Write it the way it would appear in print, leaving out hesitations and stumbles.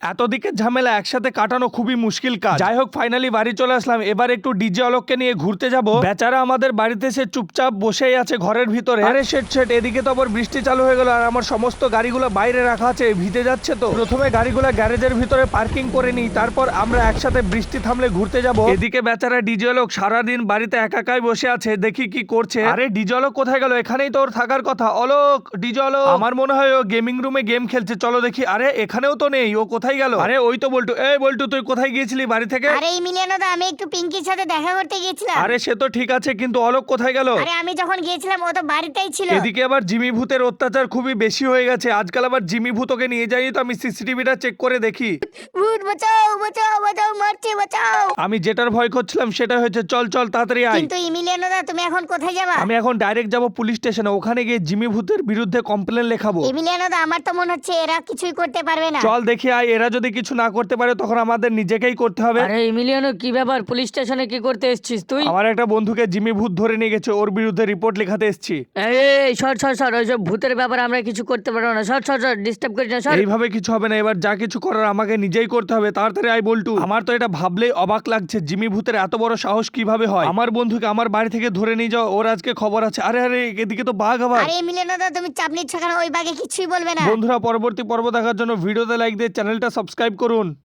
এত দিকের ঝামেলা একসাথে কাটানো খুবই মুশকিল কাজ। যাই হোক ফাইনালি বাড়ি চলে আসলাম। এবার একটু ডিজে অলোককে নিয়ে ঘুরতে যাব। বেচারা আমাদের বাড়িতে সে চুপচাপ বসেই আছে ঘরের ভিতরে। আরে শেট এদিকে তো আবার বৃষ্টি চালু হয়ে গেল আর আমার সমস্ত গাড়িগুলো বাইরে রাখা আছে, ভিজে যাচ্ছে। তো প্রথমে গাড়িগুলো গ্যারেজের ভিতরে পার্কিং করে নিই, তারপর আমরা একসাথে বৃষ্টি থামলে ঘুরতে যাব। এদিকে বেচারা ডিজে অলোক সারাদিন বাড়িতে একাই বসে আছে, দেখি কি করছে। আরে ডিজে অলোক কোথায় গেল? এখানেই তো ওর থাকার কথা। অলোক, ডিজে অলোক, আমার মনে হয় ও গেমিং রুমে গেম খেলছে, চলো দেখি। আরে এখানেও তো নেই, ও কোথায় গেল? আরে ওই তো বল্টু। এই বল্টু, তুই কোথায় গিয়েছিলি বাড়ি থেকে? আরে ইমিলিয়ানো দা, আমি একটু পিঙ্কির সাথে দেখা করতে গিয়েছিলাম। আরে সে তো ঠিক আছে, কিন্তু অলোক কোথায় গেল? আরে আমি যখন গিয়েছিলাম ও তো বাড়িতেই ছিল। এদিকে আবার জিমি ভূতের অত্যাচার খুবই বেশি হয়ে গেছে আজকাল। আবার জিমি ভূতকে নিয়ে যাইনি তো আমি সিসিটিভিটা চেক করে দেখি। ভূত বাঁচাও বাঁচাও বাঁচাও, মারছে বাঁচাও। আমি যেটার ভয় করছিলাম সেটা হয়েছে। চল চল তাড়াতাড়ি আয়। কিন্তু ইমিলিয়ানো দা, তুমি এখন কোথায় যাবা? আমি এখন ডাইরেক্ট যাব পুলিশ স্টেশনে, ওখানে গিয়ে জিমি ভূতের বিরুদ্ধে কমপ্লেন লেখাবো। ইমিলিয়ানো দা, আমার তো মনে হচ্ছে এরা কিছুই করতে পারবে না। চল দেখি আয়, এরা যদি কিছু না করতে পারে তখন আমাদের নিজেকেই করতে হবে। আরে ইমিলিয়ানো, কি ব্যাপার? পুলিশ স্টেশনে কি করতে এসেছিস তুই? আমার একটা বন্ধুকে জিমি ভূত ধরে নিয়ে গেছে, ওর বিরুদ্ধে রিপোর্ট লেখাতে এসেছি। এই সর সর সর, ওইসব ভূতের ব্যাপারে আমরা কিছু করতে পারবো না। সর সর সর, ডিস্টার্ব করিস না, সর। এইভাবে কিছু হবে না, এবার যা কিছু করার আমাকে নিজেই করতে হবে। তাড়াতাড়ি আয় বল্টু। আমার তো এটা ভাবলেই অবাক লাগছে, জিমি ভূতের এত বড় সাহস কিভাবে হয়? আমার বন্ধুকে আমার বাড়ি থেকে ধরে নিয়ে যাও, ওর আজকে খবর আছে। আরে আরে এদিকে তো বাঘ আবার। আরে ইমিলিয়ানো দা, তুমি চাপ নিচ্ছ কেন? ওই বাগে কিছুই বলবে না। বন্ধুরা পরবর্তী পর্ব দেখার জন্য ভিডিওতে লাইক দিয়ে চ্যানেলটা সাবস্ক্রাইব করুন।